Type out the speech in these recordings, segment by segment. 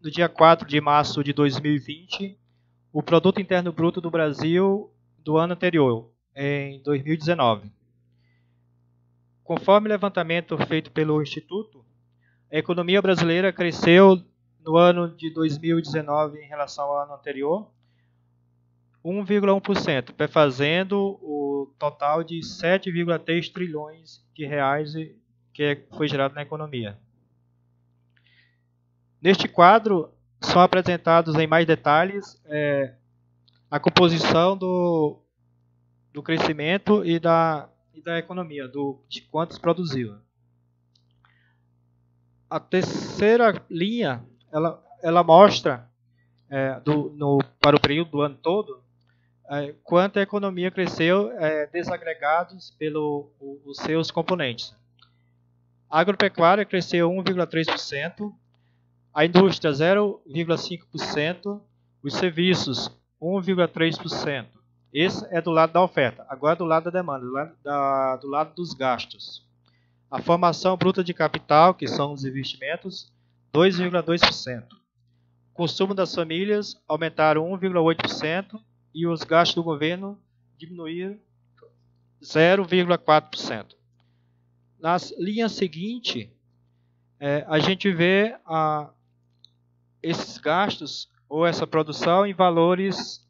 no dia 4 de março de 2020, o Produto Interno Bruto do Brasil do ano anterior, em 2019. Conforme o levantamento feito pelo Instituto, a economia brasileira cresceu no ano de 2019 em relação ao ano anterior, 1,1%, perfazendo o total de 7,3 trilhões de reais que foi gerado na economia. Neste quadro, são apresentados em mais detalhes a composição do crescimento e da economia, de quanto se produziu. A terceira linha, ela mostra, para o período do ano todo, quanto a economia cresceu desagregados pelos seus componentes. A agropecuária cresceu 1,3%, a indústria 0,5%, os serviços 1,3%. Esse é do lado da oferta. Agora do lado da demanda, do lado dos gastos. A formação bruta de capital, que são os investimentos, 2,2%. O consumo das famílias aumentaram 1,8% e os gastos do governo diminuíram 0,4%. Na linha seguinte, a gente vê esses gastos ou essa produção em valores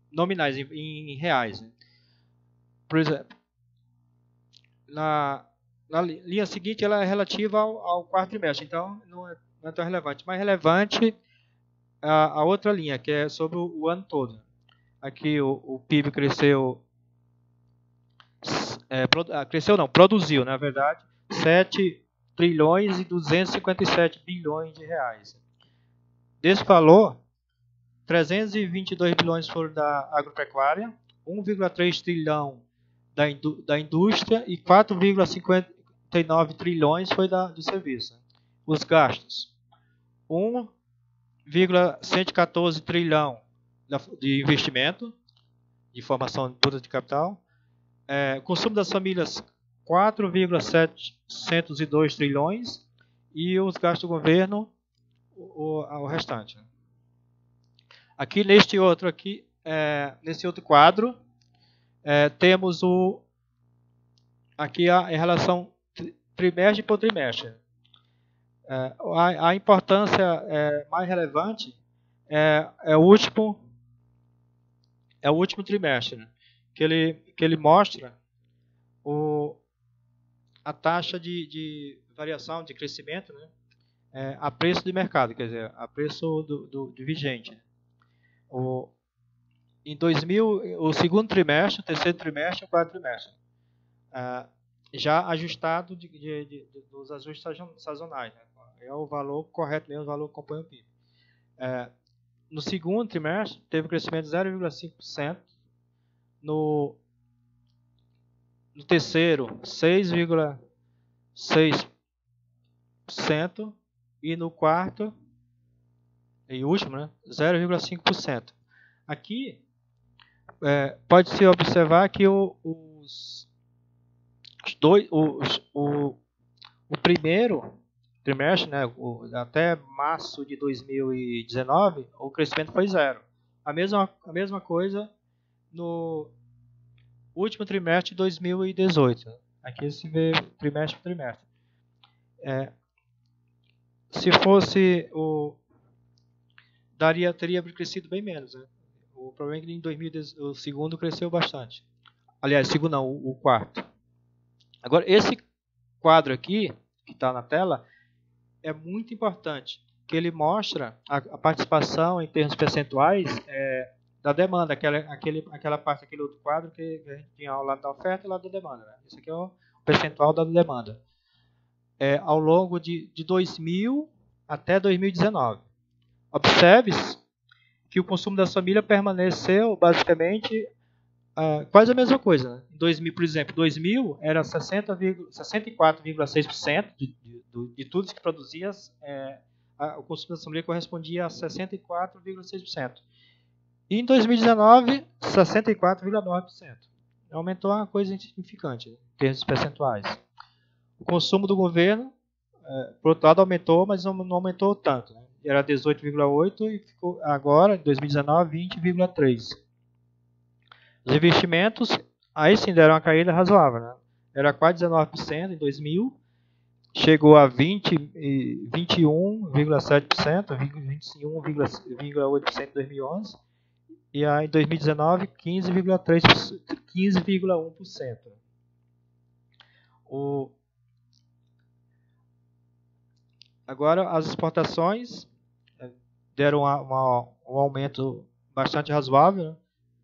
nominais, em reais. Né? Por exemplo, na linha seguinte, ela é relativa ao quarto trimestre, então não é tão relevante. Mais relevante a outra linha, que é sobre o ano todo. Aqui o PIB cresceu, produziu, na verdade, 7 trilhões e 257 bilhões de reais. Desse valor, 322 bilhões foram da agropecuária, 1,3 trilhão da indústria e 4,59 trilhões foi do serviço. Os gastos, 1,114 trilhão de investimento, de formação bruta de capital, consumo das famílias, 4,702 trilhões e os gastos do governo, o restante. Aqui nesse outro quadro, temos aqui em relação trimestre por trimestre. A importância mais relevante é o último trimestre, né? que ele mostra a taxa de variação, de crescimento, né? A preço de mercado, quer dizer, a preço do vigente. O segundo trimestre, o terceiro trimestre e o quarto trimestre. Já ajustado dos ajustes sazonais. Né? É o valor correto mesmo, o valor que compõe o PIB. No segundo trimestre, teve um crescimento de 0,5%. No terceiro, 6,6%. E no quarto, e último, né, 0,5%. Aqui, pode-se observar que o primeiro trimestre, né, até março de 2019, o crescimento foi zero. A mesma coisa no último trimestre de 2018. Aqui se vê trimestre por trimestre. Se fosse teria crescido bem menos. Né? O problema é que em 2018 o segundo cresceu bastante. Aliás, segundo não, o quarto. Agora, esse quadro aqui, que está na tela, é muito importante, que ele mostra a participação em termos percentuais da demanda, aquela parte, aquele outro quadro que a gente tinha ao lado da oferta e ao lado da demanda. Né? Esse aqui é o percentual da demanda. Ao longo de 2000 até 2019. Observe-se que o consumo das famílias permaneceu basicamente quase a mesma coisa. Né? Em 2000, por exemplo, 2000 era 64,6% de tudo que produzia, o consumo das famílias correspondia a 64,6%. E em 2019, 64,9%. Aumentou uma coisa insignificante em termos percentuais. O consumo do governo, por outro lado, aumentou, mas não aumentou tanto. Né? era 18,8 e ficou agora, em 2019, 20,3. Os investimentos, aí sim deram uma caída razoável, né? Era quase 19% em 2000, chegou a 21,7%, 21,8% em 2011, e aí em 2019, 15,3%, 15,1%. Agora, as exportações deram um aumento bastante razoável, né?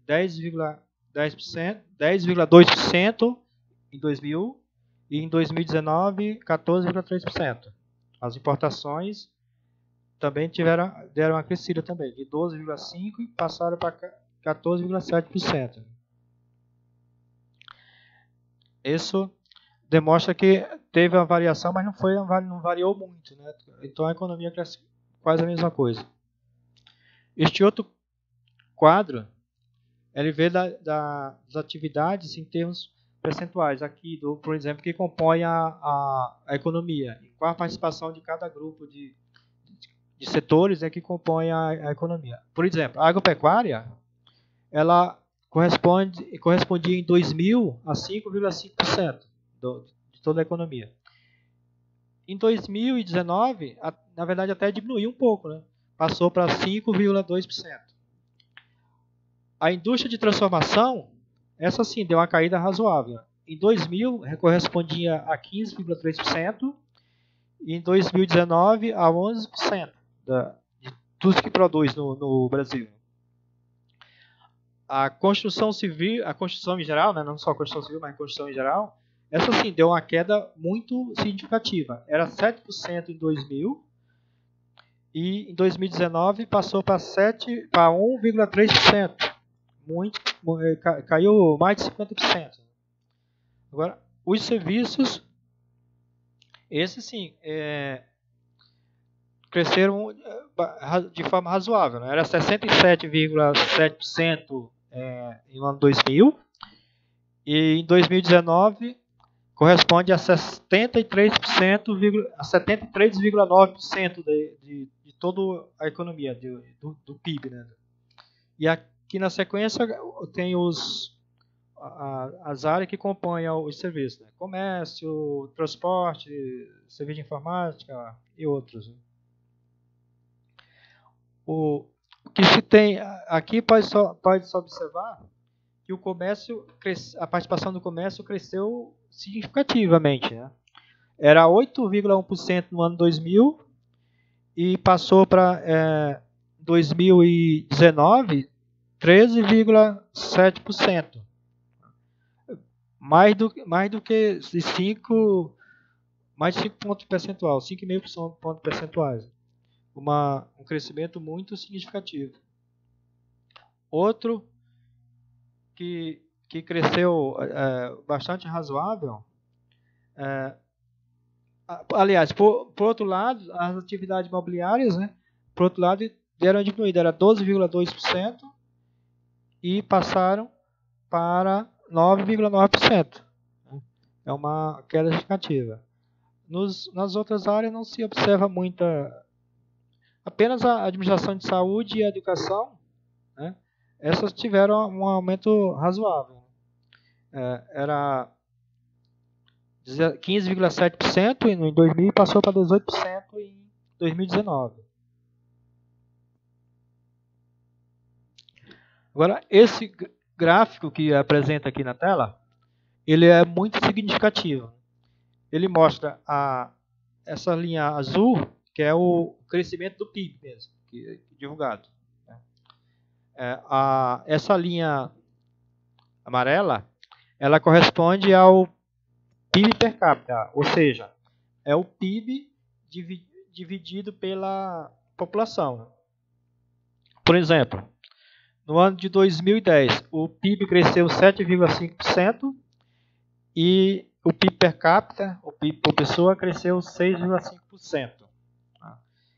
10,2% em 2000 e em 2019, 14,3%. As importações também deram uma crescida também, de 12,5% e passaram para 14,7%. Isso demonstra que teve uma variação, mas não variou muito, né? Então a economia cresce quase a mesma coisa. Este outro quadro, ele vê das atividades em termos percentuais, aqui, por exemplo, que compõem a economia, e qual a participação de cada grupo de setores que compõem a economia. Por exemplo, a agropecuária, ela correspondia em 2000 a 5,5% de toda a economia. Em 2019, na verdade até diminuiu um pouco, né? Passou para 5,2%. A indústria de transformação, essa sim deu uma caída razoável. Em 2000 correspondia a 15,3% e em 2019 a 11% de tudo que produz no Brasil. A construção civil, a construção em geral, né, não só a construção civil, mas a construção em geral, essa sim deu uma queda muito significativa. Era 7% em 2000 e em 2019 passou para 1,3%. Caiu mais de 50%. Agora, os serviços, esses sim, cresceram de forma razoável, né? Era 67,7% no ano 2000 e em 2019 corresponde a 73,9% de toda a economia, do PIB, né? E aqui na sequência tem as áreas que compõem os serviços, né? Comércio, transporte, serviço de informática e outros, né? O que se tem aqui pode-se observar que o comércio, a participação do comércio cresceu significativamente, né? Era 8,1% no ano 2000 e passou para 2019 13,7%. Mais do que 5 pontos percentuais, 5,5 pontos percentuais. Um crescimento muito significativo. Outro que cresceu bastante razoável, aliás, por outro lado, as atividades imobiliárias, né, por outro lado, deram uma diminuída, era 12,2% e passaram para 9,9%. É uma queda significativa. Nas outras áreas não se observa muita. Apenas a administração de saúde e a educação, né, essas tiveram um aumento razoável. Era 15,7% em 2000 e passou para 18% em 2019. Agora, esse gráfico que apresenta aqui na tela, ele é muito significativo. Ele mostra essa linha azul, que é o crescimento do PIB mesmo, que é divulgado. Essa linha amarela, ela corresponde ao PIB per capita, ou seja, é o PIB dividido pela população. Por exemplo, no ano de 2010, o PIB cresceu 7,5% e o PIB per capita, o PIB por pessoa, cresceu 6,5%.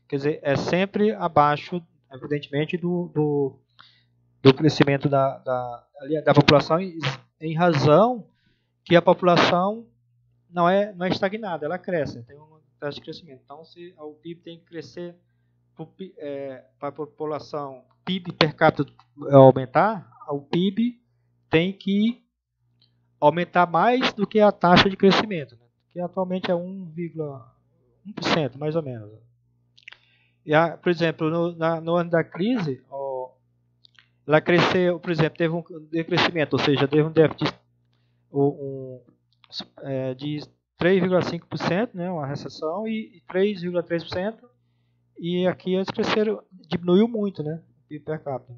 Quer dizer, é sempre abaixo, evidentemente, do crescimento da população, em razão que a população não é estagnada, ela cresce, tem uma taxa de crescimento. Então, o PIB tem que crescer para a população, PIB per capita aumentar, o PIB tem que aumentar mais do que a taxa de crescimento, né? Que atualmente é 1,1%, mais ou menos. E por exemplo, no ano da crise, ela cresceu, por exemplo, teve um decrescimento, ou seja, teve um déficit de 3,5%, né, uma recessão, e 3,3%, e aqui eles cresceram, diminuiu muito, né, PIB per capita.